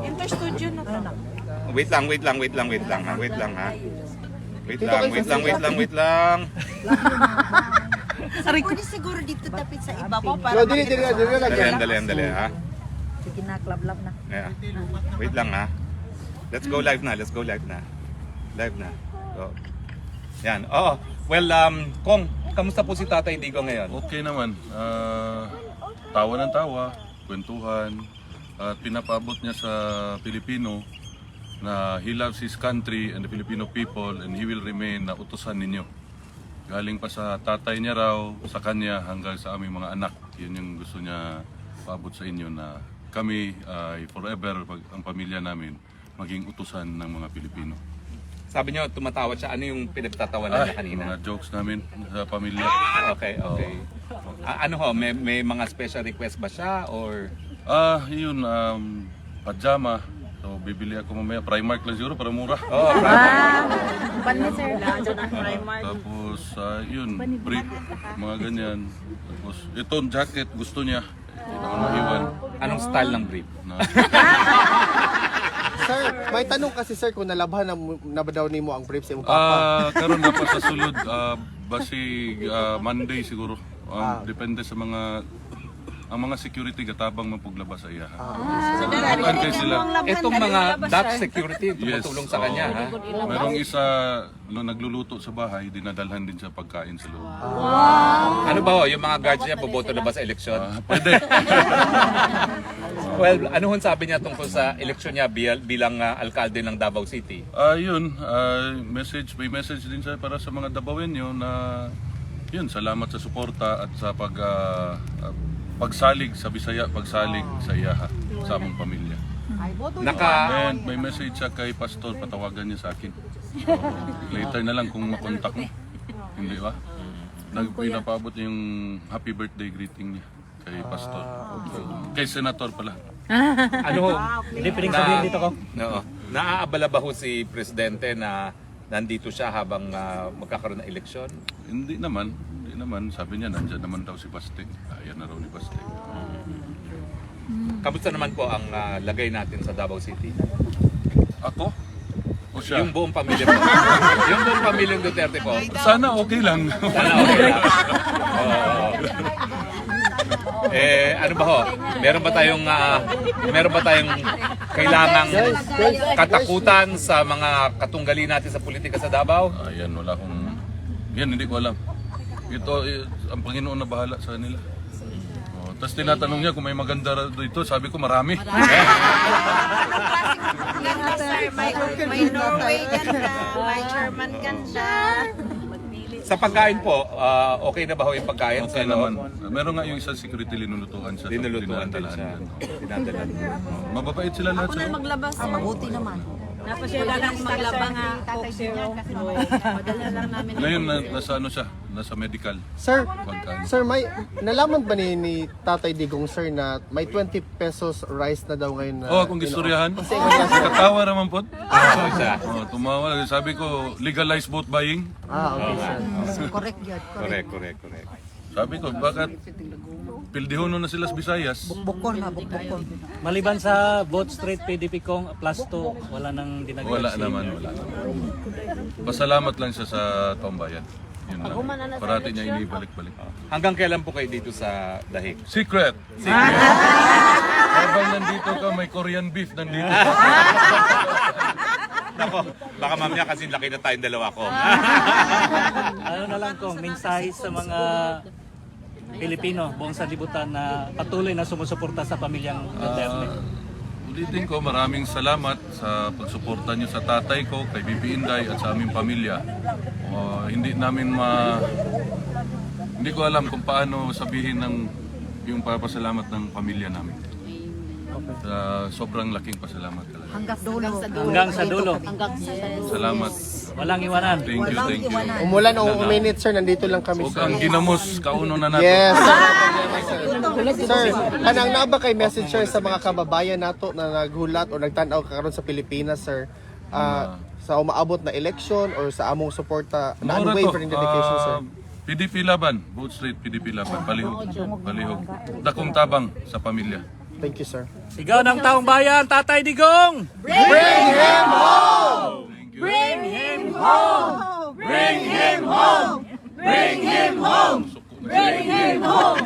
Interstudio na to. Wait lang ha. Wait lang. Pwede siguro dito tapit sa ibabaw para Dali ha. Sige na, club na. Yeah. Wait lang ha. Let's go live na. Live na. Go. Yan. Oh, well, Kong, kamusta po si Tatay Digong ngayon? Okay naman. Tawa ng tawa, kwentuhan, at pinapabot niya sa Pilipino na he loves his country and the Filipino people and he will remain na utusan ninyo. Galing pa sa tatay niya raw, sa kanya hanggang sa aming mga anak. Yun yung gusto niya paabot sa inyo na kami ay forever, ang pamilya namin, maging utusan ng mga Pilipino. Sabi niyo, tumatawa siya. Ano yung pinagtatawanan niya kanina? Mga jokes namin sa pamilya. Okay. Ano ho, may mga special request ba siya or? Yun, pajama. So, bibili ako mamaya. Primark lang siguro para mura. Oh, Panit, sir. Tapos, yun, brief, mga ganyan. Tapos, itong jacket, gusto niya. Hindi naman maiwan. Anong style ng brief? Sir, may tanong kasi sir kung nalabhan na ba daw nimo ang brief sa imong papa. Karon na pa sa sulod, basi Monday siguro. Depende sa ang mga security gatabang mapuglabas sa iya. Antay sila. Itong mga Dutch security tumutulong sa kanya, ha? Merong isa nagluluto sa bahay, dinadalhan din sa pagkain sa loob. Ano ba ho, yung mga guards niya boboto na ba sa eleksyon? Pwede. Well, ano hon sabi niya tungkol sa eleksyon niya bilang alkalde ng Davao City? Yun, may message din sa para sa mga Davaoenyo na yun, salamat sa suporta at sa pagsalig sa Bisaya, pagsalig sa iyaha, sa among pamilya. And may message siya kay Pastor, patawagan niya sa akin. So, later na lang kung makontak mo. Hindi ba? Pinapabot yung happy birthday greeting niya kay Pastor. Kay Senator pala. Ano ho? Hindi pwedeng sabihin dito ko. No. Naaabala ba ho si Presidente na nandito siya habang magkakaroon ng eleksyon? Hindi naman. Sabi niya, nandyan naman daw si Baste. Ayan na raw ni Baste. Kamusta naman po ang lagay natin sa Davao City? Ako? O siya? Yung buong pamilya po. Yung buong pamilyang Duterte po. Sana okay lang. Sana okay lang. Ano ba ho? Meron ba tayong kailangang katakutan sa mga katunggali natin sa politika sa Davao? Ayan, wala akong... Yan, hindi ko alam. Ito, ang Panginoon na bahala sa kanila. Tapos tinatanong niya kung may maganda dito, sabi ko marami. May Norway ganda, may German ganda. Sa pagkain po, okay na ba ho yung pagkain? Okay naman. Meron nga yung isang security linulutuan siya. Dinulutuan din siya. Dinadalan. Mababait sila lahat. Ako na maglabas. Mabuti naman. Wala nang maglaba nga. Madala lang namin. Ngayon, nasa ano siya? Nasa medical. Sir, Pagkain. sir, may nalaman ba ni Tatay Digong sir na may 20 pesos rice na daw ngayon na Kung gistoryahan? Katawa naman po. Siya. Tumawa. Sabi ko, legalize vote buying. okay sir. So, correct yun. Correct. Sabi ko, bakit pildihono na sila sa Visayas? Bukbukon na, bukbukon. Maliban sa Vote Street PDP Kong plus 2, wala nang dinagdag. Wala naman. Pasalamat lang siya sa taong bayan. Yun lang. Parati niya inibalik-balik. Hanggang kailan po kayo dito sa Dahig? Secret! Habang nandito ka, may Korean beef nandito. Nako, baka mamaya kasi laki na tayong dalawa ko. Ano na lang kong mensahe sa mga Pilipino, buong sanlibutan na patuloy na sumusuporta sa pamilyang Duterte. Ulitin ko, maraming salamat sa pagsuporta niyo sa tatay ko, kay Bibi Inday at sa aming pamilya. Hindi ko alam kung paano sabihin yung papasalamat ng pamilya namin. Sobrang laking pasalamat talaga. Hanggang dulo. Hanggang sa dulo. Salamat. Walang iwanan. Thank you. Umulan o uminit sir, nandito lang kami Huwag sir. ang ginamos, kauno na natin. Yes, sir. Sir, anang na ba kay message sir sa mga kababayan nato na naghulat o nagtanaw karon sa Pilipinas sir? Sa umaabot na election or sa among suporta na unwavering dedication sir? PDP laban, Vote Street PDP laban, palihog. Dakong tabang sa pamilya. Thank you, sir. Sigaw ng taong bayan, Tatay Digong! Bring him home! Bring him home! Bring him home! Bring him home! Bring him home!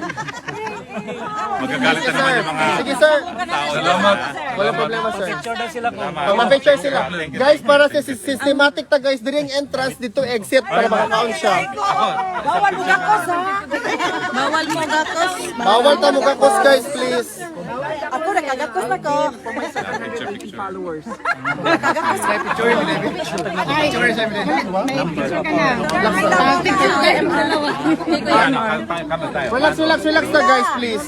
Magagalit na naman yung mga Sige, sir. tao. Salamat. Wala problema, sir. Picture na sila po. Mag-picture sila. Guys, para sa systematic ta guys, diri ang entrance, dito exit para makakaon siya. Bawal mo gakos, ha? Bawal mo gakos. Bawal ta mo kakos, guys, please. Ako, nagagakos na ko. Relax ta guys, please.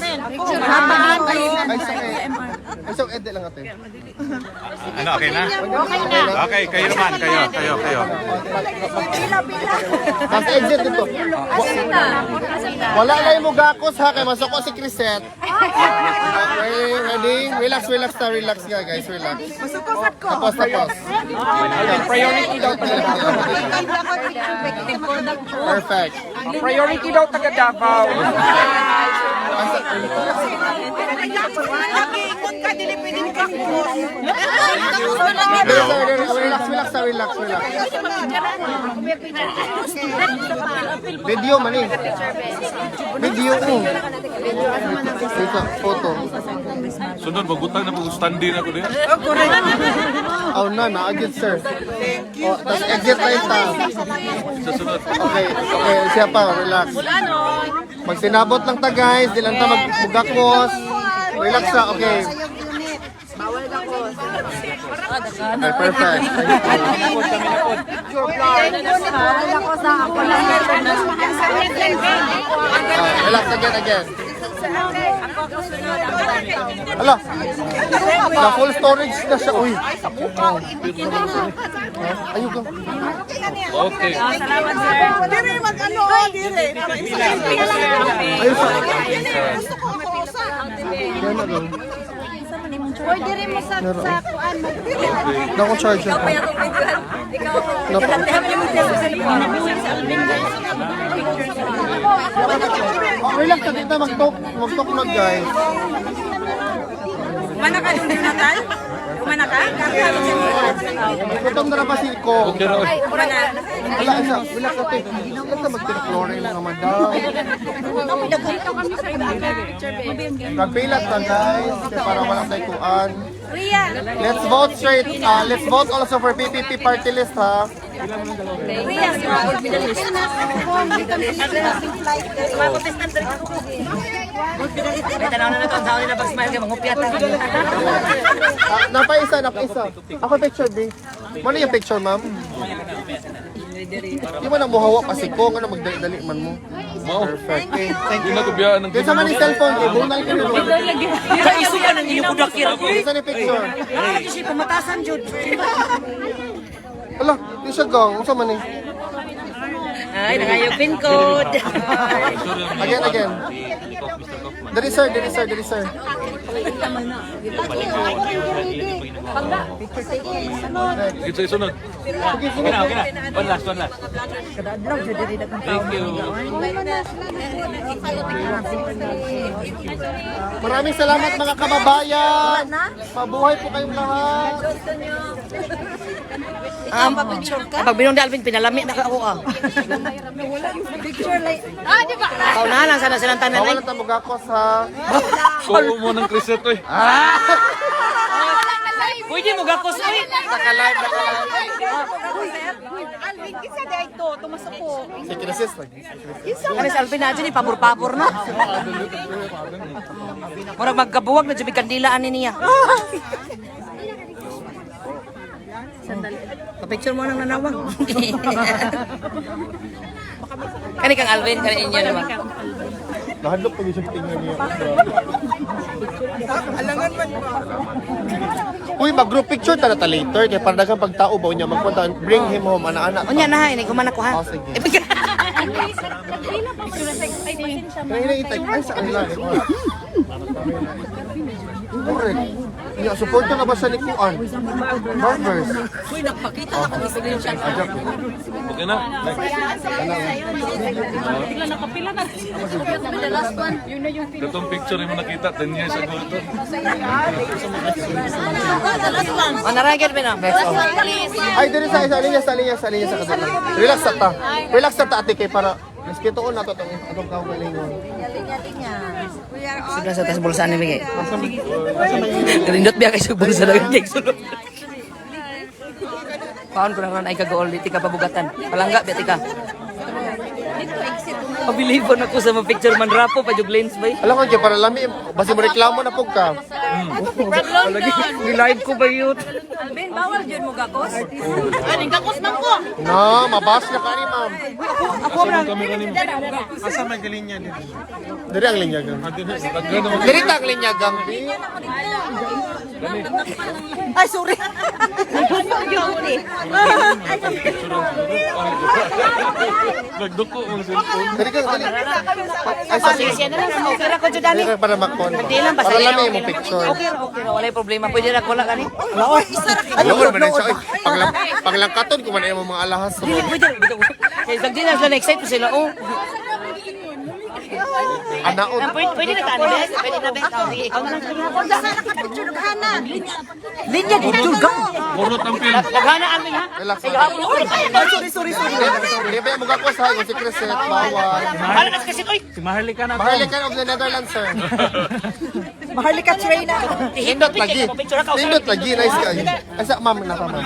Ay, so edit lang ate. Ano, okay na? Okay, kayo naman. Kayo. Mas exit dito. Wala na yung mugakos ha, kay masoko si Crisette. Okay, ready? Relax ka guys, relax. Tapos. Priority daw taga Perfect. Priority daw taga Davao. Relax. Video man eh. Video ko. Ito, photo. Sunod, magutang na pag-standin ako diyan. Oh na, agad sir. Oh, tapos exit na ito. Sa sunod. Okay, siya pa, relax. Pag sinabot lang ta guys, di lang ta magmugakos. Relax na, okay. Okay, perfect. Relax again. Hala, na full storage na siya. Uy. Ayun ka. Okay. Salamat, sir. Dire, mag-ano, dire. Ayun sa. Pwede rin mo sa kuan mo. Naku charger ko. Oh, relax ka dito, mag-talk na guys. Mana ka yung Jonathan? Mana ka? Gutom na pa si Ko. Mana? Wala, isa, relax ka dito. Relax ka mag-chlorine lang naman daw. Nagpilat na guys, kaya para walang tayo kuan. Let's vote straight. Let's vote also for PPP party list ha. Napaisa. Ako picture B. Ano yung picture ma'am? Di mo na muhawa pa si Kong, ano magdali man mo. Perfect. Okay, thank Hindi you. na ko biyaan ng Kaysa man yung cellphone, ibunal ka nyo. Kaiso ka ng iyong kudakir. Kaysa ni picture. Kasi pumatasan, Jude. Ala, di siya gang. Ang sama ni. Ay, nangayo pin code. Again. Dari sir. Kita sunod. Okay na. One last. Thank you. Maraming salamat mga kababayan. Mabuhay po kayong lahat. Pag binong Alvin, pinalami na ako ah. Di ba? Kaunahan lang sana silang tanan ay. Bawal na mugakos ha. Kuha mo ng Crisette eh. Pwede mo gakos oy. Naka-live. Alvin, kisa day ito, tumasuko. Si Crisis lagi. Kanis Alvin na dyan, pabor-pabor na. Murag magkabuwag na dyan, kandilaan ni niya. Pa-picture mo nang nanawang. Kani kang Alvin, kani inyo naman. Nahadlok pa siya tingnan niya. Alangan man mo. Uy, mag-group picture tala later kaya para daghang pagtao ba niya magpunta bring him home ana-ana. Unya na ini kumanak ko ha. Oh, sige. Kaya na itag ay sa kanila. Correct. Yeah, supporter na ba siya ni Kuan? Barbers. Uy, nagpakita na kami screenshot. Okay na. Itong picture mo nakita 10 years ago ito. O, naragyan mo na. Ay, dili sa linya sa kadali. Relax sa ta. Relax sa ta ate kay para respeto ko na to tong atong kaugalingon. Sige sa tas bulsa ni Miguel. Gerindot biya kay sa bulsa na kay sulod. Paon ko na ay kagaol dito ka pabugatan. Palangga biya tika. Pabilibon ako sa mga picture man rapo pa jug lens bay. Alam ko kay para lami basi mo reklamo na pug ka. Lagi ni-live ko ba yun? Alvin, bawal dyan mo gakos. Aning gakos man ko. No, mabas na ka ni ma'am. Asa may galinya dito? Diri ang linya gang. Diri ta ang linya gang. Ay, sorry. Nagduko ang cellphone. Diri ka dali. Ay sa Sige na lang. Okay ra ko jud dali. Diri ka para makon. Hindi lang basta. Para lami mo picture. Okay ra, wala problema. Pwede ra ko lang kani. Ano mo man siya? Paglangkaton ko man ay mga alahas. Dili pwede. Kay sagdi na sila na-excite pa sila. Oh. Anaon. Pwede na tani. Pwede na ba? Sige, ikaw na lang. Linya dito gang. Burot ang film. Naghana amin ha. Relax. Sorry. Di ba mo gakos ha kung secret set bawal. Hala na kasi oy. Si Maharlika na. Mahalikan og the Netherlands sir. Maharlika Trina. Pindot lagi. Pindot lagi nice ka. Asa ma'am na pa ma'am.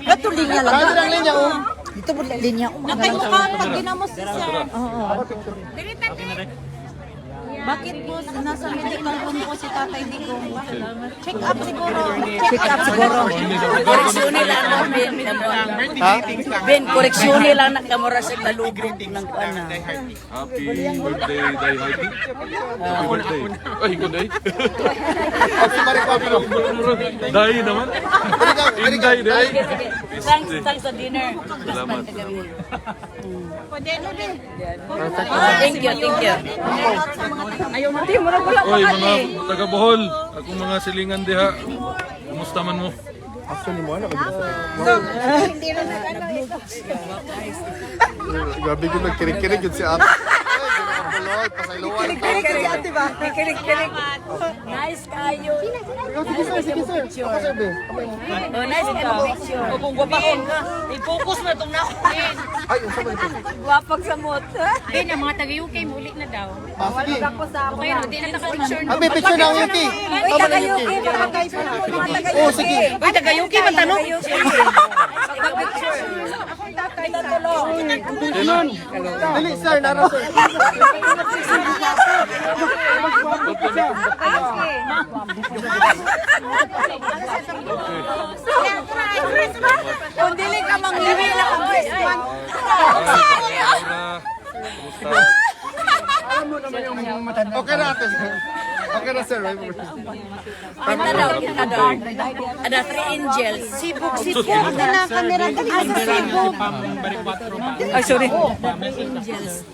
Ito linya lang. Kaya lang linya oh. Ito mo linya. Nakay mo ka pag ginamos siya. Bakit po nasa medical room po si Tatay Digong? Check up siguro. Check up siguro. Koreksyon nila na Ben. Ha? Ben, koreksyon nila na kamura sa talubog ng kuan na. Happy birthday, Day Happy. Happy birthday. Ay, good day. Si Mariko pero. Day naman. Inday, day. Thanks sa dinner. Salamat. Thank you. Oy, mga taga Bohol, akong mga silingan diha. Kumusta man mo? Actually mo na Gabi ko nagkirig-kirig yun si ate. Ay, pasayloan. Kilig-kilig si ate ba? Kilig-kilig. Nice kayo. Sige sir. Ako sir be. Oh, nice kayo picture. Kung gwapahon ka, i-focus mo itong nakunin. Ay, unsa man ito? Gwapag sa mot. Ben, ang mga taga-UK muli na daw. Sige. Okay, no, di na naka-picture Ah, may picture na ang Yuki. Uy, taga-UK. Mga guys mo mga taga-UK. Oh, sige. Uy, taga-UK man tanong. Pag-picture. Akong tatay sa tulong. Dali sir, nara sir. Kung dili ka mangliwi na kung first one. Kumusta? Okay na ate. Okay na sir. Ada 3 angels. Sibuk. Na kamera dali sa sibuk. Ay, sorry.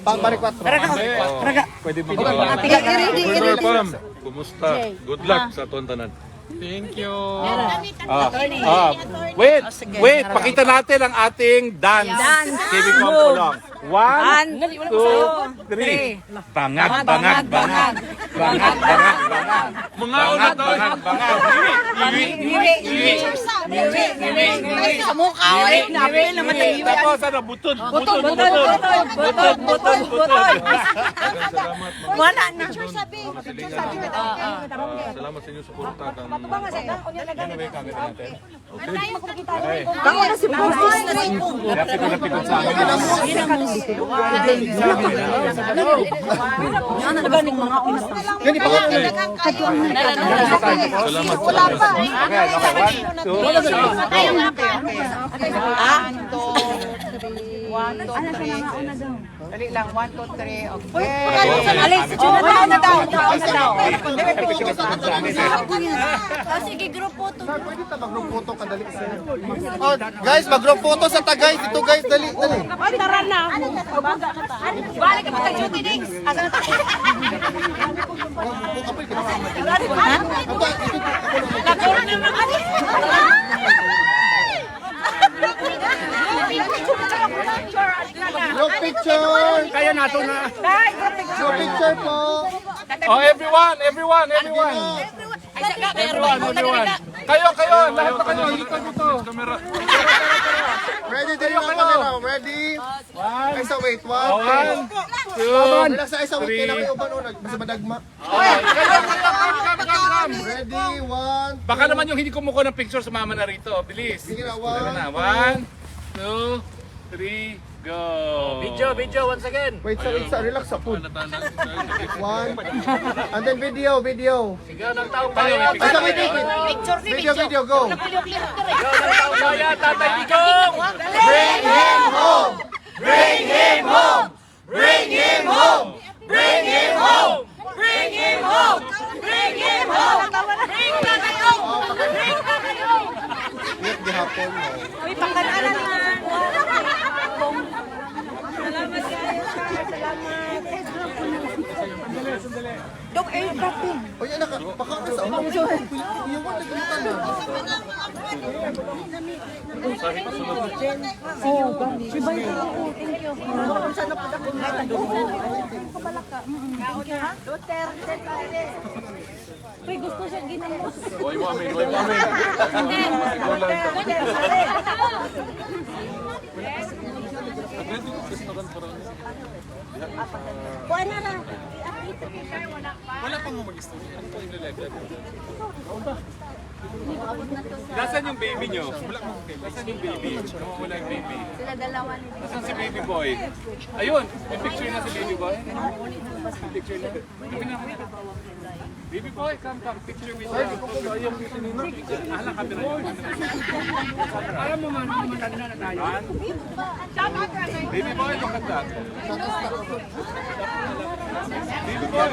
Pambari 4. Pwede mo Ready. Pam, kumusta? Good luck sa tuwan-tanan. Wait, pakita natin ang ating dance. TV Pampulong. 1, 2, 3. Bangat. Mga una to. Sa mukha, Tapos ano, butod. Wala na. Salamat sa inyong suporta. Bako na si Bukos na si Gani pa ako. Salamat. Wala pa. Dali lang, 1, 2, 3, okay. Alay, sa Tuna na daw. Sige, group photo. Sir, pwede ta mag-group photo kadali sir. Oh, guys, mag-group photo sa ta guys. Ito guys, dali. Tara na. Balik ka pa kay Judy Dings. Asa na tayo? Ako, Group picture! Kaya nato na. Group picture po! Oh, everyone. Everyone. Kayo. Lahat na kayo. Dito. Ready din yung camera. Ready? Isa, wait. One. One, two, Relax na isa, wait. Kailangan kayo ba nun? Basta madagma. Come. Ready? One. Baka naman yung hindi kumukuha ng picture, sumama na rito. Bilis. Sige na, Tara na. one. 1, 2, 3, go. Video once again. Wait, sa relax sa food. One. And then video. Sigaw ng taong Tayo, bayan. may Isa, wait. Video, go. Sigaw ng taong bayan, Tatay Digong. Bring him home! Bring him home! Bring him home! Bring him home! Bring him home! Bring him home! Bring na kayo! Bring na kayo! Wait, gihapon mo. Uy, pangkanaan na. Dok, airdropping. O yan, baka sa umang. Yung one, nagalitan na. Uy, gusto siya ginamos. Huwag mo amin. Kuha na lang. Nasaan yung baby nyo? Nasaan yung baby? Wala yung baby. Sila dalawa ni Nasaan si baby boy? Ayun, may picture na si baby boy. Picture na. Baby boy, come, picture with you. Alam, camera yun. Alam mo man, matanda na tayo. Baby boy, look at that. Baby boy.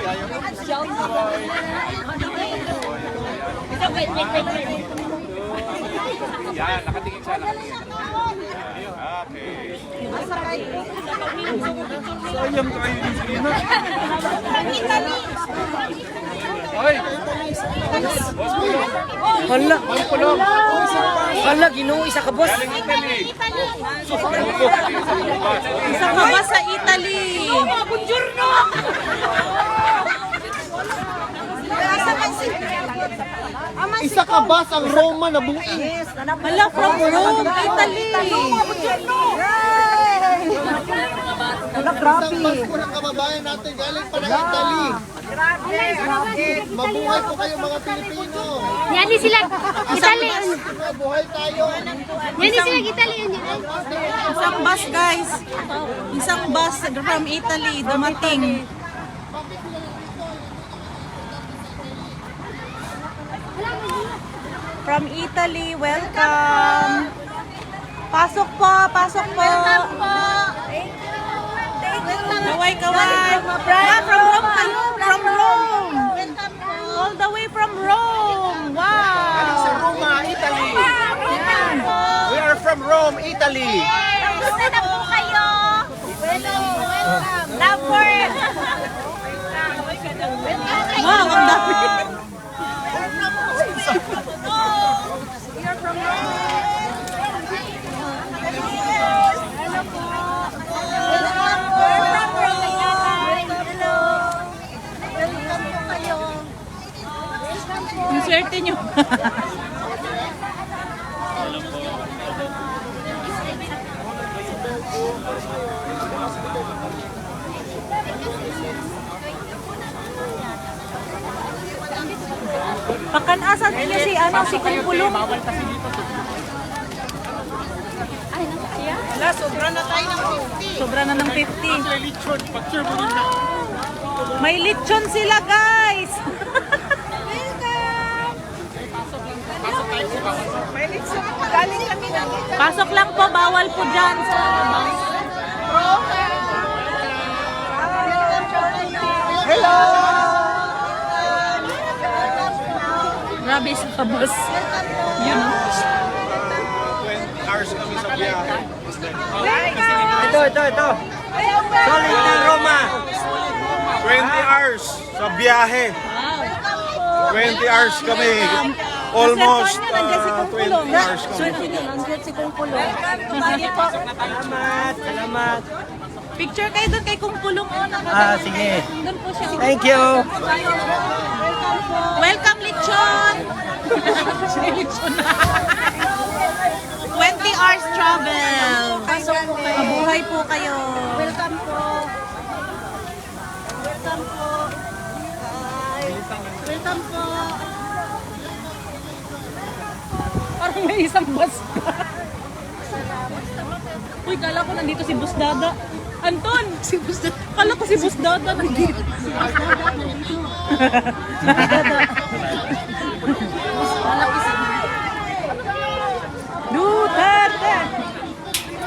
Yan, nakatingin siya. Okay. Sayang kayo din sa ina. Hoy! Hala, Ginoo, isa ka, boss. Galing Italy. Isa ka ba sa Italy? Buongiorno! Isa ka ba sa Roma na buing? Hala, from Rome, Italy. Isang basko ng kababayan natin galing pa ng Italy. Mabuhay po kayo mga Pilipino. Yani sila Italian. Mabuhay tayo. Yani sila Italian. Isang bus, guys. Isang bus from Italy dumating. From Italy, welcome. Pasok po. Kaway. From Rome kayo. From Rome. All the way from Rome. Wow. Sa Roma, Italy. We are from Rome, Italy. Gusto na po kayo. Welcome. Number. Wow, ang dami. Yung swerte nyo. Pakanasan niyo si Kumpulong. Sobra na ng 50. May lechon sila, guys. Pasok lang po, bawal po dyan. Hello! Grabe sa kabos. Yun. Ito. Solid ng Roma. 20 hours sa biyahe. 20 hours kami. almost Nandiyan si Kung 20 Kulong. hours kami. Swerte niyo, nandiyan si Kung Kulong. Sige po. Salamat. Picture kayo doon kay Kung Kulong. Sige. Doon po siya. Thank you. Welcome, Lechon! 20 hours travel. Pasok po kayo. Mabuhay po kayo. Welcome po. Welcome po. Welcome po. Parang may isang bus pa. Uy, kala ko nandito si Bus Dada. Anton! Si Bus Dada. Kala ko si Bus Dada nandito. Si Bus Dada nandito. Kala ko si Duterte!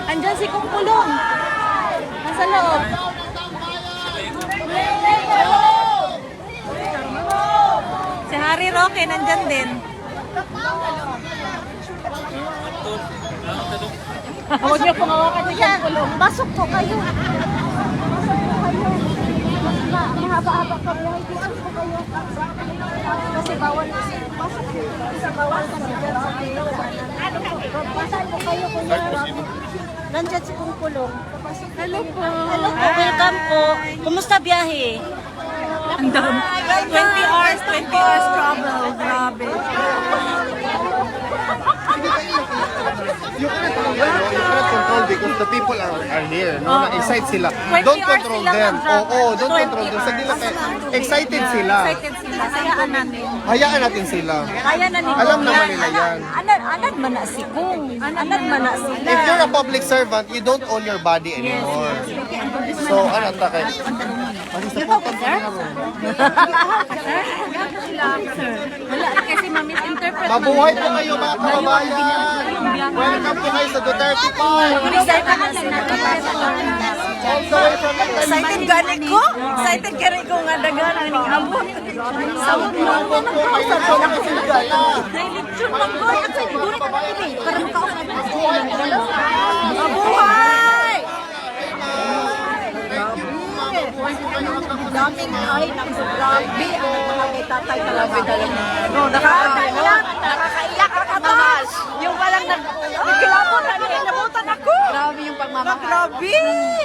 Andyan si Kung Kulong. Nasa loob. Si Harry Roque nandyan din. Huwag niyo pong hawakan si Kung Kulong. Pasok po kayo. Mahaba-haba ka buhay. Pasok po kayo. Kasi bawal. Pasok po. Kasi bawal kasi dyan sa pasok po kayo, kuya. Nandyan si Kung Kulong. Hello po. Hello po. Welcome po. Kumusta biyahe? Ang dami. 20 hours travel. Grabe. You cannot control because the people are here. No? Na-excite sila. 20 Don't hours control silang them. mag-travel. Oo, don't 20 control them. Saglit lang. hours. Excited sila. Excited sila. Hayaan natin. Hayaan natin sila. Kaya na nila. Alam naman nila yan. Anad man na si Kung. Anad man na sila. If you're a public servant, you don't own your body anymore. So, ano ta kay? Wala kasi ma-misinterpret. Mabuhay po kayo mga kababayan. Welcome po kayo sa Duterte Park. All the way from Excited gani ko. Excited gani ko nga dagan ang abot. Sawot mo ako ng kausa ko na kasigala. Nailitsyon mo ko. Excited gani ko ini. Parang kausap ko. Mabuhay! Daming ay nang grabe ang mga may tatay talaga. No, nakakaiyak ka mahal. Yung palang nagkilapon na nabutan ako. Grabe yung pagmamahal. Grabe!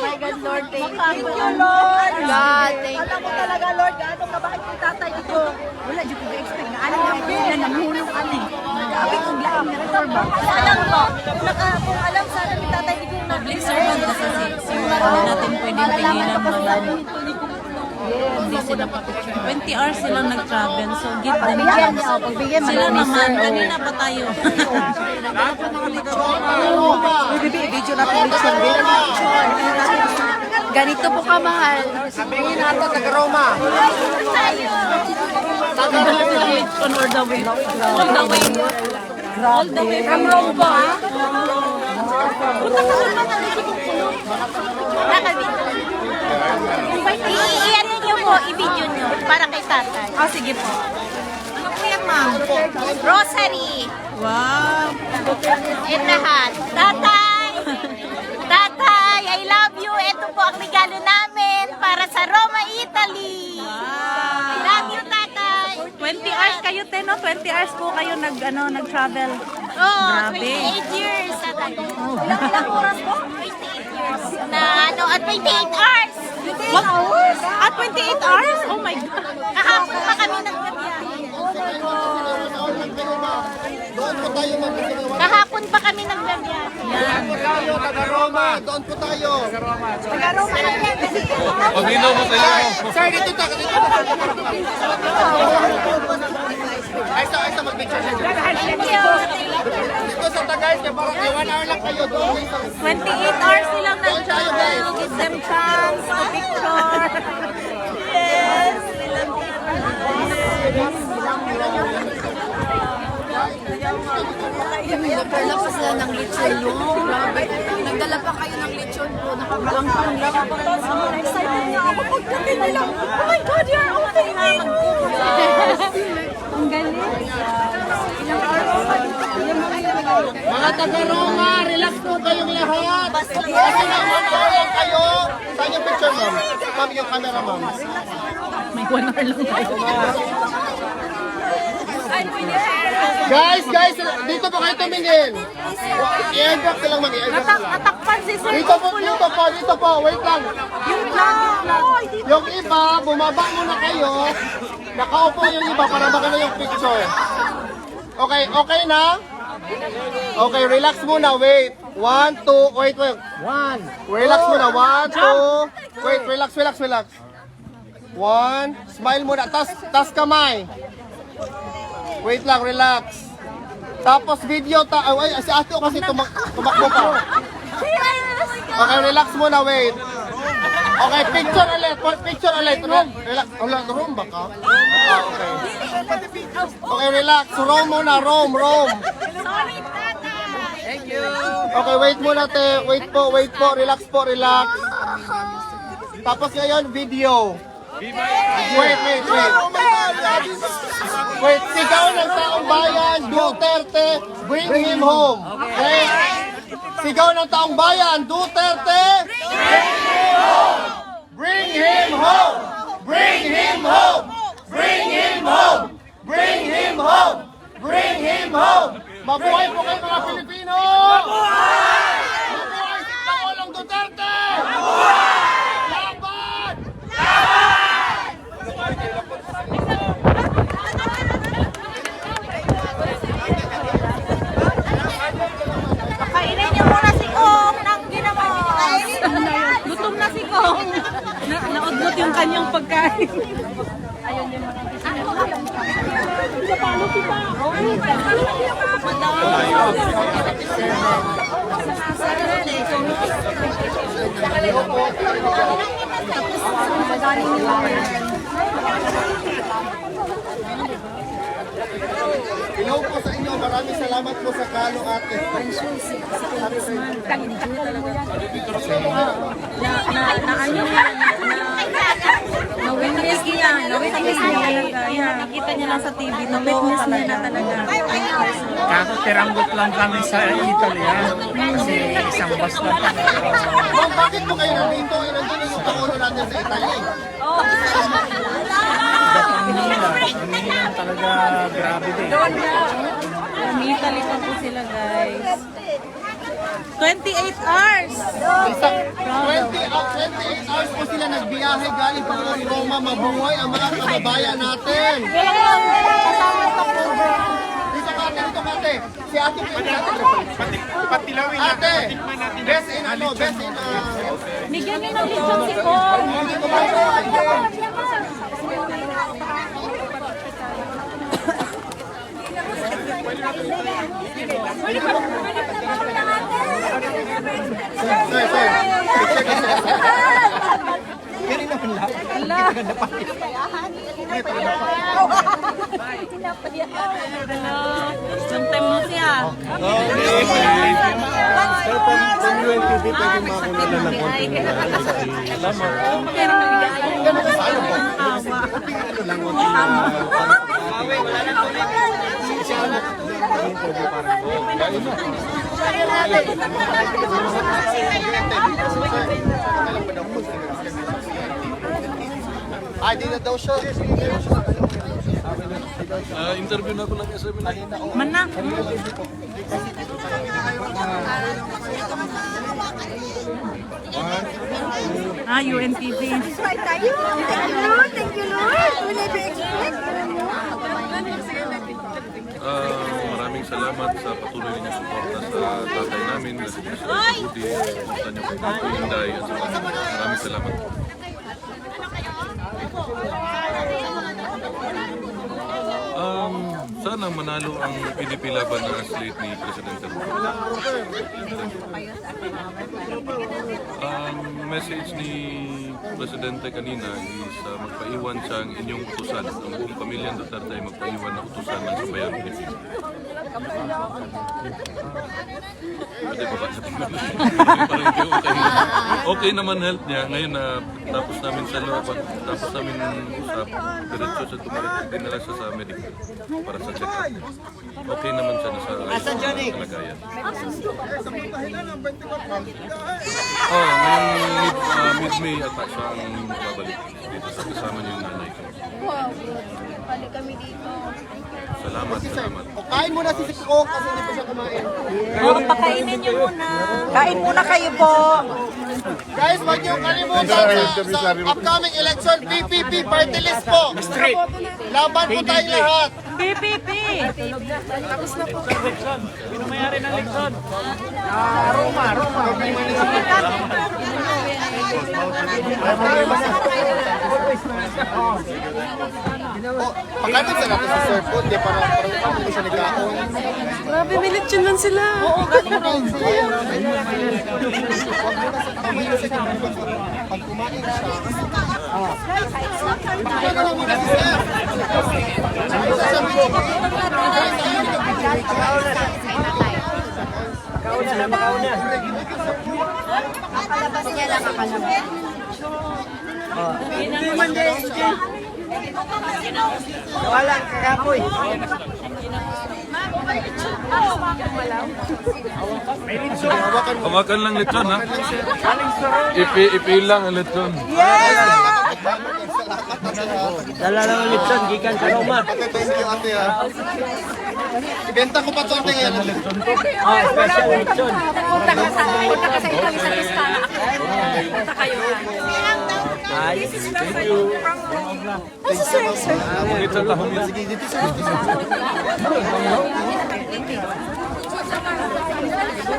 My God, Lord, thank Thank you. you, Lord. God, thank Alam mo talaga, Lord, gaano kabait yung tatay dito. Wala, di ko na-expect na alam niya na nanghulong ani. Grabe kong laang na reforma. Alam mo, kung alam sana ni tatay dito na public servant kasi si hindi natin pwedeng pigilan mo. Hindi sila pa-picture. 20 hours silang nag-travel, so give them chance. Sila naman, kanina pa tayo. Video na ganito po kamahal. Sabihin nato taga Roma. On all the way. All the way. All the way from Rome po, ha? Punta ka naman na dito kung puno. I-ano nyo po, i-video nyo para kay tatay. Ah, sige po. Ano po yan, ma'am? Rosary. Wow. And lahat. Tatay! Tatay, I love you. Ito po ang regalo namin para sa Roma, Italy. I love you, tatay. 20 hours kayo, Teno. 20 hours po kayo nag-travel. Oh, Grabe. 28 years, tatay. Ilang oras po? 28 years. Na ano, at 28 hours. 28 hours? At 28 hours? Oh my God. Kahapon pa kami nagbiyahe. Doon po tayo Kahapon pa kami nagbiyahe. tayo taga Roma. Doon po tayo. Pabinaw mo tayo. Sir, dito ta. Ay, sa mag-picture siya. Dito sa Tagaytay, kaya parang 1 hour lang kayo doon. 28 hours silang nag-travel. Give them chance to picture. Yes. Nagdala pa sila ng lechon, no? Grabe. Nagdala pa kayo ng lechon po. Nakakaangkang lang ako. Excited nga ako pagdating nila. Oh my God, you're all Filipino! Ang galing. Mga taga Roma, relax po kayong lahat. Basta kayo. Saan yung picture, ma'am? Ma'am, yung camera, ma'am. May 1 hour lang tayo. Ay, pwede share. Guys, dito po kayo tumingin. I-airdrop ka lang, mag-i-airdrop ka lang. Natakpan si Sir. Dito po, wait lang. Yung vlog. Yung iba, bumaba muna kayo. Nakaupo yung iba para maganda yung picture. Okay na? Okay, relax muna, wait. 1, 2, wait. 1. Relax muna, 1, 2. Wait, relax. 1, smile muna, tas kamay. Wait lang, relax. Tapos video ay, si ate o kasi tumakbo pa. Okay, relax muna, wait. Okay, picture ulit. Relax. Room ba ka? Okay. Okay, relax. Roam muna, roam. Thank you. Okay, wait muna, te. Wait po. Relax. Tapos ngayon, video. Wait. Wait, sigaw ng taong bayan, Duterte, bring him home. Okay? Sigaw ng taong bayan, Duterte, bring him home. Bring him home. Mabuhay po kayo mga Pilipino! Mabuhay si Pangulong Duterte! Laban! Kainin niyo muna si Kong ng ginamos. Gutom na si Kong. Naudlot yung kanyang pagkain. Hello po sa inyo. Maraming salamat po sa kalo, ate. Na-witness niya talaga. Nakita niya lang sa TV. Na-witness niya talaga. Kako tiranggot lang kami sa Italy, kasi isang bus lang kami. Ma'am, bakit po kayo nandito? Nandun yung Pangulo natin sa Italy. Panginoon talaga grabe din. Italy pa po sila, guys. 28 hours! 28 hours po sila nagbiyahe galing pa ng Roma. Mabuhay ang mga kababayan natin. Dito kate. Si ate po yung ate, best in Bigyan niyo ng lechon si Kong. Yung time mo siya. Sir, pang UNTV, pwede makakuna lang ng konting Ay, di na daw siya. Interview na ako lang sa Mana? UNTV. Thank you, Lord. We never expect. Maraming salamat sa patuloy ninyong suporta sa tatay namin na si Mr. Budi, sa niyo kay Inday, at maraming salamat. Sana manalo ang PDP laban na slate ni Presidente Duterte. Ang message ni Presidente kanina is magpaiwan siya ang inyong utusan. Ang buong pamilya Duterte ay magpaiwan ng utusan ng sambayang Pilipino. Hindi ba okay naman health niya. Ngayon na tapos namin sa loob at tapos namin usap, diretso sa dinala siya sa medical para sa check-up. Okay naman siya na sa kalagayan. Ngayong mid-May ata siya ang babalik dito sa kasama niyo yung nanay ko. Wow, balik kami dito. Salamat. Kain muna si Sikong kasi hindi pa siya kumain. Pakainin niyo muna. Kain muna kayo po. Guys, huwag niyo kalimutan sa upcoming election, PPP party list po. Laban po tayo lahat. PPP. Sino may-ari ng Lexon? Pagkanin sa natin si Sir po, hindi para hindi siya nagkaon. Grabe, may lechon lang sila. Oo, Pag kumain siya, pagkain na lang muna si Sir. Kakalabas niya lang, kakalabas. Walang kakapoy. Hawakan lang lechon ha. Ipi lang ang lechon. Dala lang ang lechon, gikan sa Roma. Thank you, ate ha. Ibenta ko pa ito ate ngayon. Oh, special lechon. Punta ka sa lista. Punta kayo. Thank you. Humit sa tahumit. Sige, dito sir.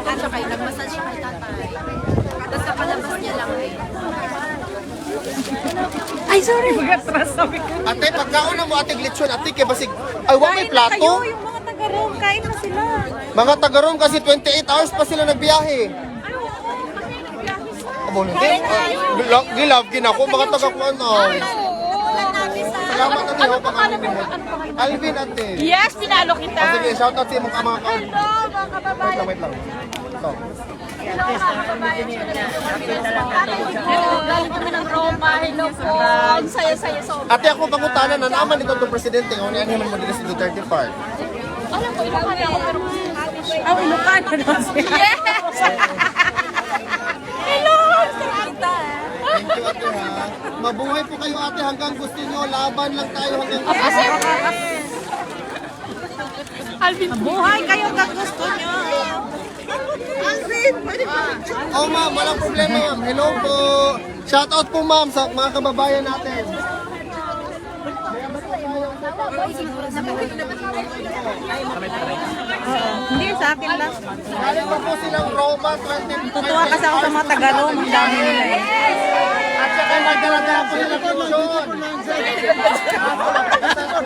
Ano kayo, nagmassage kay tatay. Tapos kapalabas niya lang eh. Ay, sorry. Mag-atras sabi ko. Ate, pagkauna mo ating lechon, ate, kaya basig, ay, wag may plato. Yung mga taga-room, kain na sila. Mga taga-room kasi 28 hours pa sila nagbiyahe. Abo na din. Gilab, ginako, mga taga-kuan na. Salamat ate, ho, pang-alvin mo. Alvin, ate. Yes, pinalo kita. O, sige, shout out sa mga kababayan. Wait lang. Ito. Galing kami ng Roma. Hello po. Ang saya-saya so. Ate, ako pangutanan na naman dito itong presidente. Kung ano naman mo dito si Duterte Park. Alam ko, ilang kami ako pero... Ilukan na sila. Yes! Hello! Thank you, ate, ha. Mabuhay po kayo, ate, hanggang gusto nyo. Laban lang tayo hanggang gusto. Alvin, Buhay kayo kung gusto nyo. Oh, ma'am, walang problema, ma'am. Hello po. Shout out po, ma'am, sa mga kababayan natin. Hindi, sa akin lang. Galing pa po silang Roma 20. Tutuwa kasi ako sa mga taga-room. Ang dami nila eh. At saka nagdala-dala po sila tuition.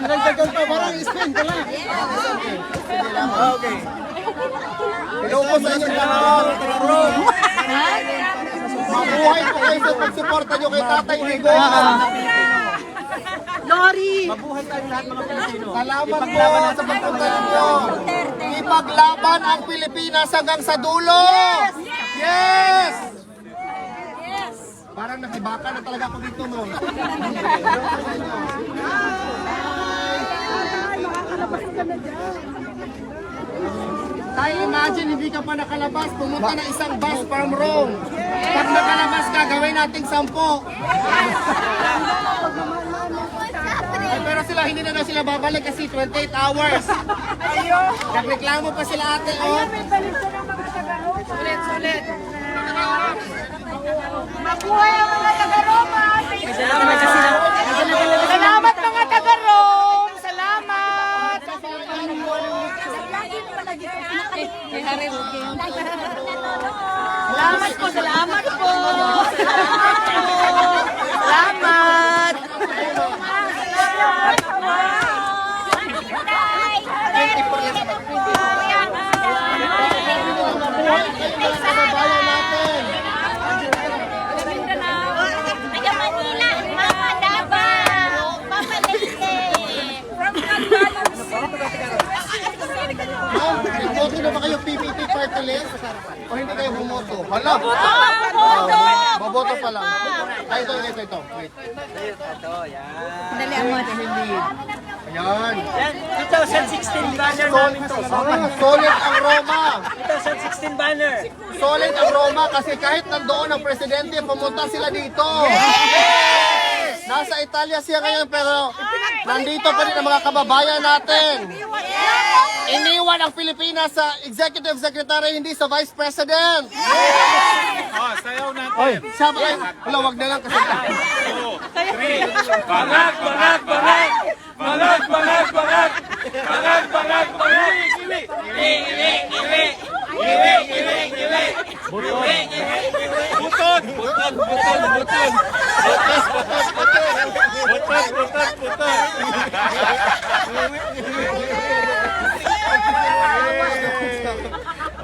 Nagdagal pa, parang spend ka lang. Okay. Hello po sa inyo lahat. Mabuhay po kayo sa pagsuporta nyo kay Tatay Higo. Lori! Mabuhay tayong lahat mga Pilipino. Salamat po sa pagpunta ninyo. Ipaglaban ang Pilipinas hanggang sa dulo. Yes! Yes! Parang nakibaka na talaga ako dito mo. Tayo imagine hindi ka pa nakalabas, pumunta na isang bus from Rome. Pag nakalabas ka, gawin nating 10. Ay, pero sila, hindi na daw sila babalik kasi 28 hours. Nagreklamo pa sila ate, oh. sulit. Mabuhay ang mga taga-Roma. Salamat mga taga-Rom. Salamat. Salamat po, salamat po. Salamat. Taga Manila, mga Davao, Papalente, from Boto na ba kayo PPP party list? O hindi kayo bumoto? Hala! Boto! Maboto pa lang. Ay, ito. Wait. Dali mo. Ayan. 2016 banner namin to. Solid ang Roma. 2016 banner. Solid ang Roma kasi kahit nandoon ang presidente, pumunta sila dito. Nasa Italia siya ngayon pero nandito pa rin ang mga kababayan natin. Iniwan ang Pilipinas sa Executive Secretary, hindi sa Vice President. Oh, sayaw natin. Sabi, wala, wag na lang kasi. 2, 3. Bangat, bangat, bangat. Bangat, bangat, bangat. Bangat, bangat, bangat. Iwi, iwi, iwi, iwi. Iwi, iwi, iwi. Butot, butot, butot, butot. Butot, butot, butot.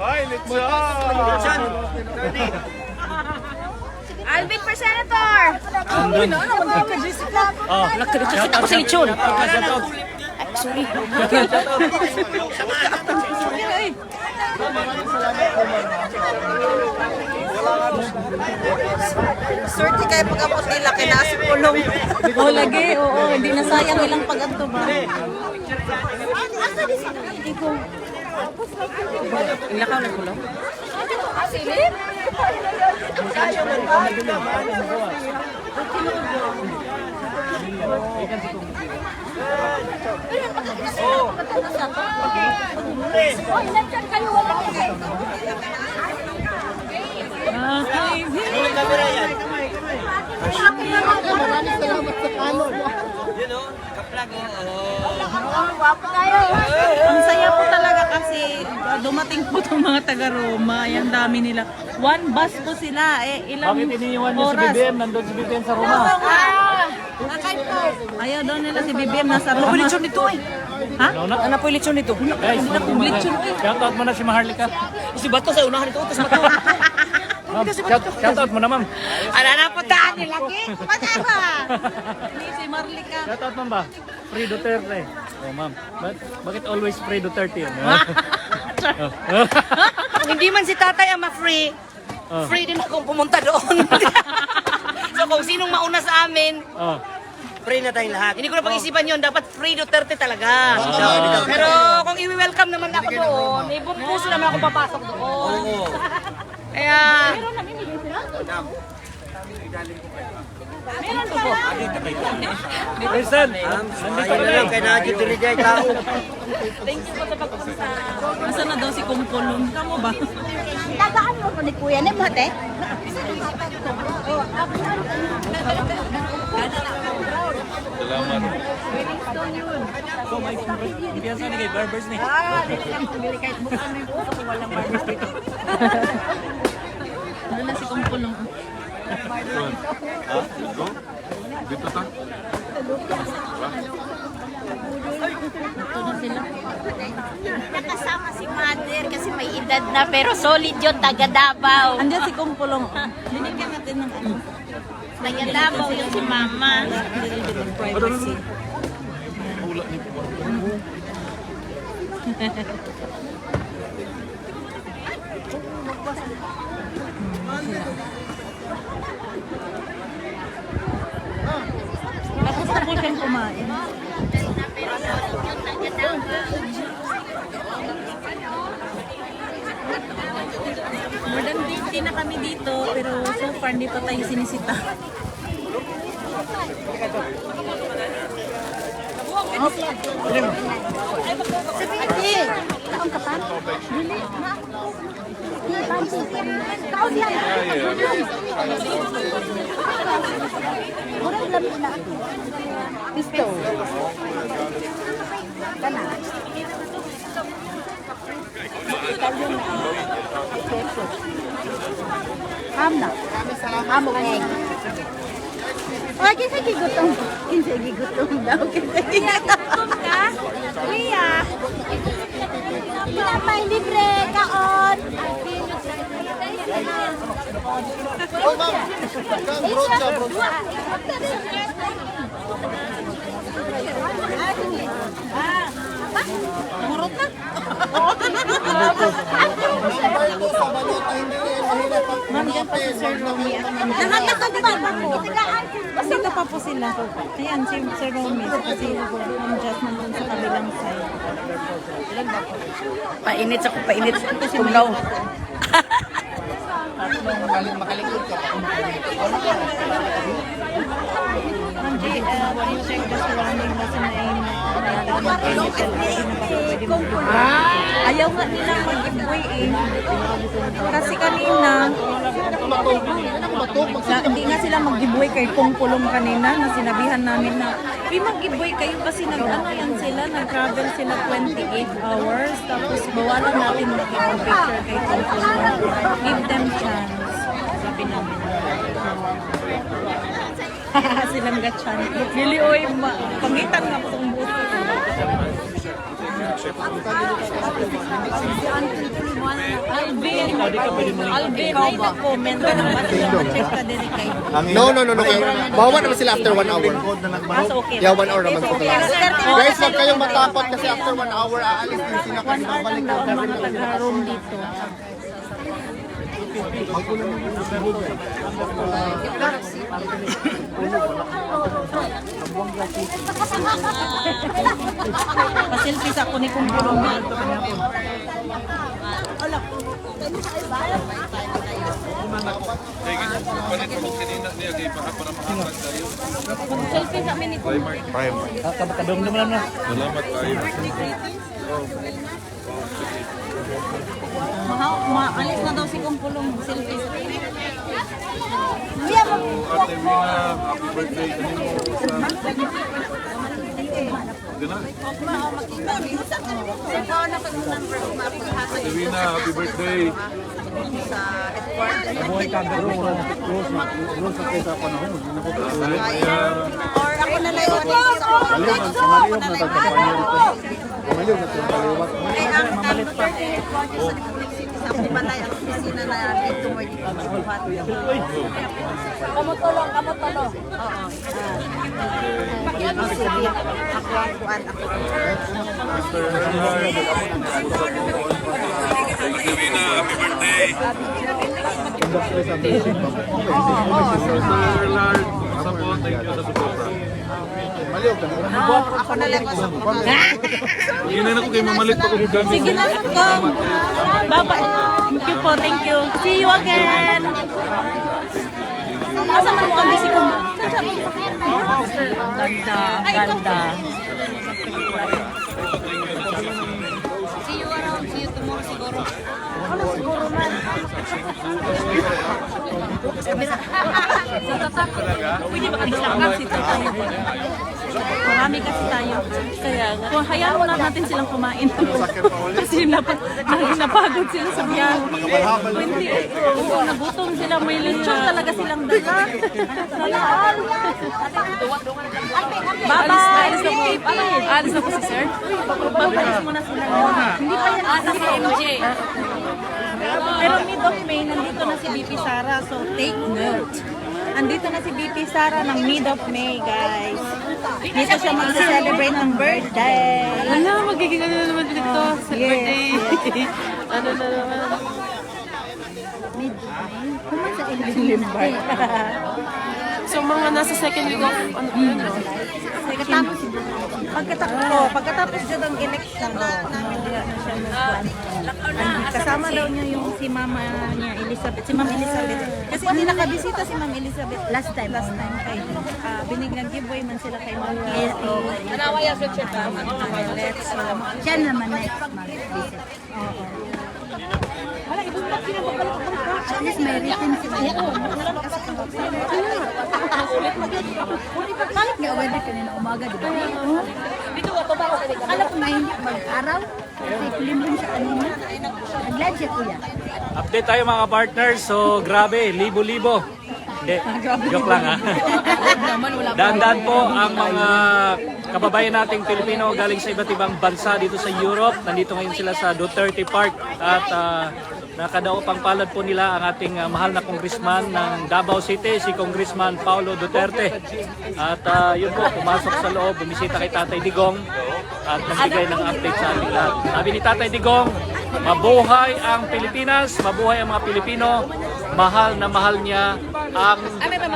Ay, lechon. Alvin for Senator! Oh, Nakakita ko sa lechon. Swerte kayo pag-apos nila, kinasi pulong. O, lagi, oo, hindi na sayang ilang pag-anto ba? Ilakaw na kulong. Ang saya po talaga kasi dumating po itong mga taga-Roma. Ang dami nila. One bus po sila. Ilang bakit iniiwan niyo si oras? BBM? Nandun si BBM sa Roma. Ayaw daw nila si BBM nasa Roma. Lechon nito eh. Ha? Ano po yung lechon nito? Guys, shoutout mo na si Maharlika. Si Bato sa unahan nito. Tapos Bato. Ma'am, shoutout mo na, ma'am. Ano na po taan nila? Matama! Hindi si Marlica. Shoutout, ma'am ba? Free Duterte. Oh, ma'am. Bakit always free Duterte yun? Kung hindi man si tatay ang ma-free, free din akong pumunta doon. So kung sinong mauna sa amin, Oh. free na tayong lahat. Hindi ko na pag-isipan yun, dapat free Duterte talaga. Pero kung i-welcome naman ako doon, may buong puso naman ako papasok doon. Kaya, Listen, nandito na lang. Nasaan na daw si Kumpulong? Kamo ba? Tagaan mo ni Kuya ni Mate? Salamat. Kumpiyansa ni kay Barbers ni. Ano na si Kumpulong? Dito ta. Nakasama si Mother kasi may edad na pero solid yun, taga Davao. Andiyan si Kumpulong. Binigyan natin ng ano. Taga Davao yun si Mama. Privacy. Tapos na po siyang kumain. More than 50 na kami dito, pero so far hindi pa tayo sinisita. Sige, taong ka pa? Dili, ma. Di, pansi. Taon yan. Murang lamig na. Pisto. Kana. Ham na. Ham og egg. Ay, kinsa gigutom? Kinsa gigutom daw? Kinsa gigutom ka? Kuya. May libre kaon. Oh, ma'am. Broad siya, broad. Murot na. Ma'am, yan pa si Sir Romy at Nakakatagbang ako. dito pa po sila. Ayan, si Sir Romy. Kasi ang just nandun sa kabilang side. painit sa painit. Kumlaw. Ma'am G, check the surrounding kasi may Ayaw nga nilang mag-giveaway eh. Kasi kanina, hindi nga sila mag-giveaway kay Kong Pulong kanina na sinabihan namin na mag-giveaway kayo kasi nag-travel sila 28 hours tapos bawalan natin mag-picture kay Kong Pulong. Give them chance. Sabi namin. Silang gatchan. Dili oy, pangitan nga po ang buto. Alvin, ay nag-comment ka naman. Check ka din kay. No. Bawa naman sila after 1 hour. So okay. Yeah, 1 hour naman po. Guys, huwag kayong matakot kasi after 1 hour, aalis din sila kasi 1 hour babalik lang daw mga taga-room dito. Pasilpis ako ni Kong Pulong. Selfie kami ni Kong. Kadong naman na. Salamat kayo. Maalis na daw si Kong Pulong. Selfie. Ate Wina, happy birthday. Ate Wina, happy birthday. Buhay ka garo mo. Rules sa kaysa panahon. Hindi na ko tuloy. Or ako na lang yung Maliyom na tagkapanyo dito. Maliyom na tagkaliwat. ay ang birthday sa Balay ang opisina na dito mo dito. Kamu tolong. Oo. Pakiano sila. Ako ang kuan ako. Ate Wina, happy birthday. Sir Lard, support. Thank you sa support. Ako na lang sa Hindi na ako kayo mamalit pa kung gamit. Sige na ko. Bye-bye. Thank you. See you again. Asa man mo kami si Kong? Ganda. See you around. See you tomorrow siguro. Ano siguro man? Pwede ba kailangan si tayo? Marami kasi tayo. Kaya nga. Kung hayaan mo lang natin silang kumain. Kasi napagod sila sa biyahe. Hindi. Oo, nagutom sila. May lechon talaga silang dala. Bye-bye! Alis na po si sir? Babalis mo na sila. Hindi pa yan asa sa MJ. Pero mid of May, nandito na si BP Sara. So take note. Andito na si BP Sara ng mid of May, guys. Dito siya mag-celebrate ng birthday. Wala, magiging ano naman dito sa birthday. Ano na naman. Mid of May? Kuman sa Limbar. So mga nasa second week of ano po yun, no? Pagkatapos siya ng election, kasama daw niya yung si mama niya, Elizabeth. Si Ma'am Elizabeth. Kasi hindi nakabisita si Ma'am Elizabeth last time kay binigyan giveaway man sila kay Ma'am Kitty. Nanawaya sa chat. Siya naman next mag-visit. Oo. Wala, ibang pa pinabagalo ka. At least may written sila. Balik nga weather kanina umaga, di ba? Alam ko mainit mag-araw. Kasi kulimlim siya kanina. Nag-live siya kuya. Update tayo mga partners. So grabe, libo-libo. Hindi, joke lang ha. Dahan-dahan po ang mga kababayan nating Pilipino galing sa iba't ibang bansa dito sa Europe. Nandito ngayon sila sa Duterte Park at nakadaupang palad po nila ang ating mahal na congressman ng Davao City, si Congressman Paulo Duterte. At yun po, pumasok sa loob, bumisita kay Tatay Digong at nagbigay ng update sa ating lahat. Sabi ni Tatay Digong, mabuhay ang Pilipinas, mabuhay ang mga Pilipino, mahal na mahal niya ang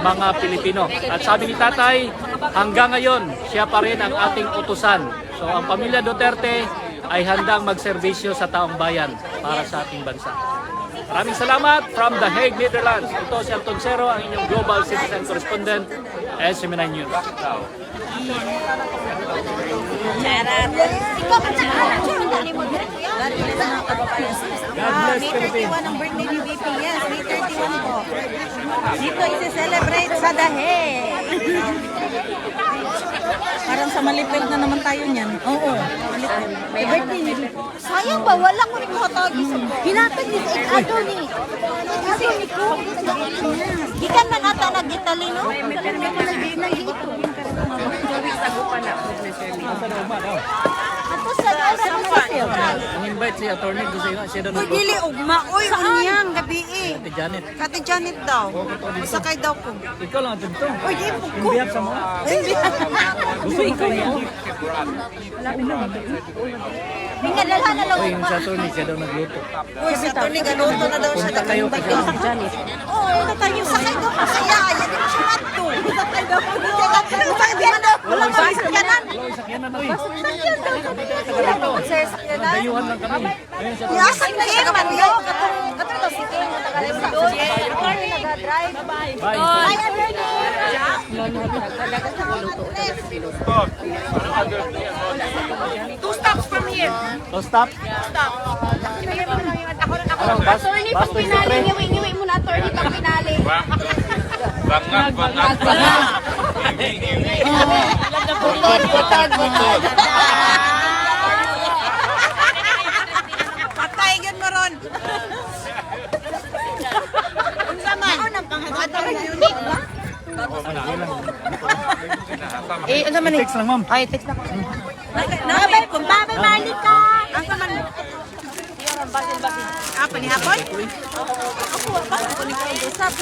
mga Pilipino. At sabi ni Tatay, hanggang ngayon, siya pa rin ang ating utusan. So ang pamilya Duterte ay handang magserbisyo sa taong bayan para sa ating bansa. Maraming salamat from The Hague, Netherlands. Ito si Anton Cero, ang inyong Global Citizen Correspondent, SMNI News. Charat. Ikaw ba sa dali mo din? May 31 ang birthday ni VP. Yes, May 31 po. Dito isi-celebrate sa Dahe. Parang sa Malipig na naman tayo niyan. Oo. May birthday ni VP. Sayang ba? Wala ko rin makatagi sa hinatag ni sa ikado ni. Ikado ni ko. Gikan man ata nag-Italy, no? May permit na dito. Ato sa Ang-invite si attorney doon siya doon. Uy, dili ugma. Uy, unyang gabi eh. Ate Janet. Kati Janet daw. Sakay daw po. Ikaw lang atin to. Uy, di po ko. Biyap sa mga. Gusto mo kayo? Pinadala na lang Uy, yung sa attorney siya daw nagluto. Uy, si Tony Galuto na daw siya. Punta kayo kasi si Janet. Oo, tayo. Sakay daw po siya. Yan yung sulat to. Sakay daw po siya. Sakay di man daw. Walang sakyanan. Sakyanan na uy. Sir, sakyanan. Dayuhan lang kami. Ayun siya. Yasak na siya man yun. Katong daw si King. Nag-drive. Bye. Two stops from here. So stop. Attorney, pag pinali, ngiwi mo na attorney pag pinali. Bangag. Patayin mo ron. Unsa man? Ano man Text lang ma'am. Ay, text na. Babay, kung babay, Malika. Ang man? Apa ni hapon?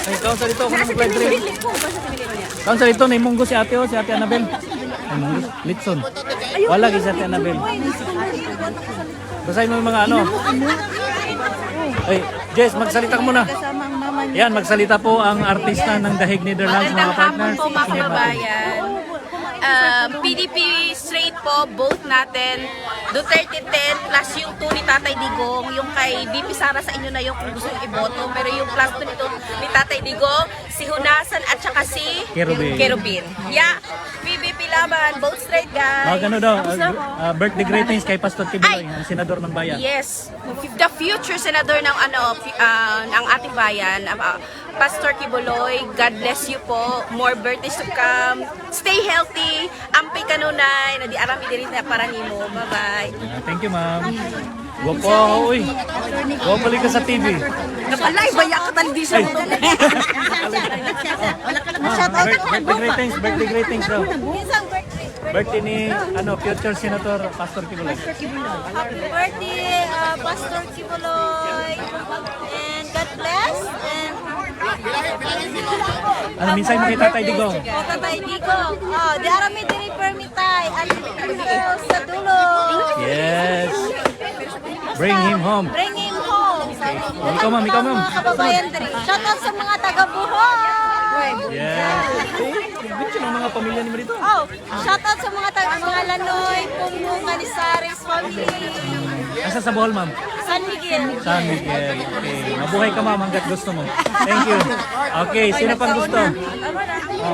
Ay, kaon sa dito. Kung mag-live stream. Kaon sa dito. Naimunggo si ate o. Si ate Annabel. Ay, munggo. Litson. Wala si ate Annabel. Basahin mo yung mga ano. Ay, Jess, magsalita ka muna. Yan, magsalita po ang artista ng Dahig Netherlands, mga partners. Po mga kababayan. PDP straight po, both natin. Duterte 10 plus yung 2 ni Tatay Digong. Yung kay BP Sara sa inyo na yung kung gusto yung iboto. Pero yung plus 2 nito ni Tatay Digong, si Hunasan at saka si Kerubin. Yeah, PBP laban, both straight guys. Ano daw, birthday greetings kay Pastor Kibuloy, ang senador ng bayan. Yes, the future senador ng ng ating bayan, Pastor Kibuloy, God bless you po. More birthdays to come. Stay healthy. Ampay kanunay. Na di arami diri na para nimo. Bye-bye. Thank you, ma'am. Guwapo, uy. Guwapo ka sa TV. Napalay, baya ka television. Birthday greetings daw. Birthday ni future Senator Pastor Kibuloy. Happy birthday, Pastor Kibuloy. And God bless. And Ano minsan mo kay Tatay Digong? Tatay Digong. Di arami diri permitay. Girls sa dulo. Yes. Bring him home. Bring him home. Ikaw, ma'am. Ikaw, ma'am. Mga kababayan diri. Shout out sa mga taga-Buhoy. Yes. Bitch ng mga pamilya ni mo dito. Shout out sa mga Lanoy, Pumung, Canizares family. Asa sa Bohol, ma'am? San Miguel. San Miguel. Okay. Mabuhay ka, ma'am, hanggat gusto mo. Thank you. Okay, sino pang gusto?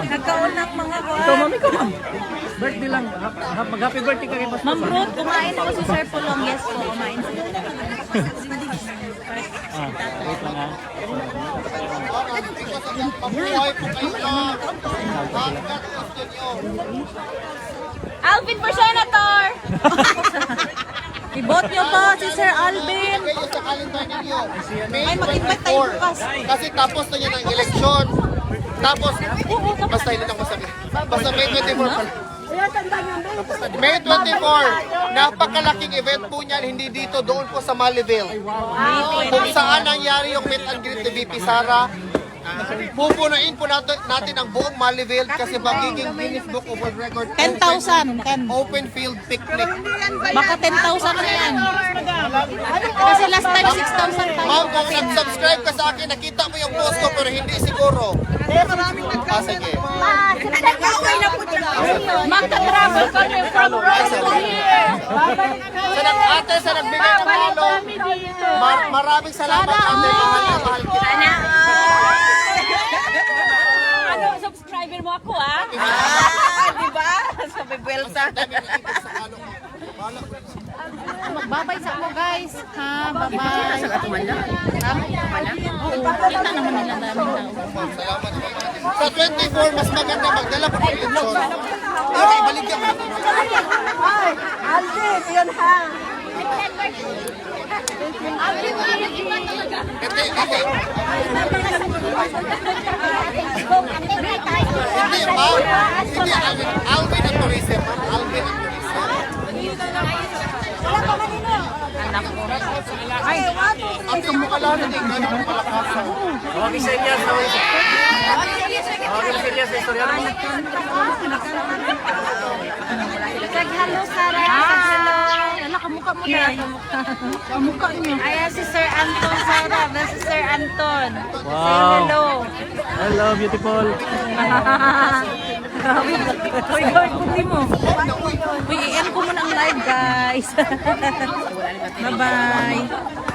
Nagkaunang mga Ikaw, ma'am. Ikaw, ma'am. Birthday lang. Mag-happy birthday ka kay Pastor. Ma'am Ruth, kumain ako si Sir Pulong. Yes po, kumain sila. Wait lang ha. Alvin for Senator. Ibot niyo to si Sir Alvin. Sa calendar ninyo. May Ay, mag-invite tayo 24. bukas. Kasi tapos na yan ang eleksyon. Tapos, basta hindi lang masabi. Basta May 24 pala. May 24, napakalaking event po niyan, hindi dito, doon po sa Maliville. Kung saan nangyari yung meet and greet ni VP Sara. Pupunuin po natin ang buong Maliville kasi magiging Guinness Book of World Record 10,000. open field picnic. Baka 10,000 na yan. Kasi last time 6,000 tayo. Ma'am, kung nag-subscribe ka sa akin, nakita mo yung post ko pero hindi siguro. Sige. Nag-away na po dyan. Magka-travel kami from Rome to here. Sa nag-ate, sa nagbigay ng ano, maraming salamat. Ate, mahal na mahal kita. Ano, subscriber mo ako, ah? Di ba? Pibuelsa. Magbabay sa mo guys. Ha, bye-bye. Kita naman nila namin tao. Sa 24, mas maganda magdala pa ng eleksyon. Okay, balik ka. Ay, Alvin, yun ha. Hindi, hindi, Alvin at Tourism. Alvin at Tourism. Ang tumukha lang na din, gano'n ang palakasan. Tawagin sa Elias, tawagin sa Elias sa istorya. Hello, Sarah. Hi. Ala, kamukha mo na. Kamukha niyo. Ayan si Sir Anton, Sarah. Si Sir Anton. Wow. Say hello. Hello, beautiful. Uy, guys, hindi mo. Uy, i-end ko muna ang live, guys. Bye-bye.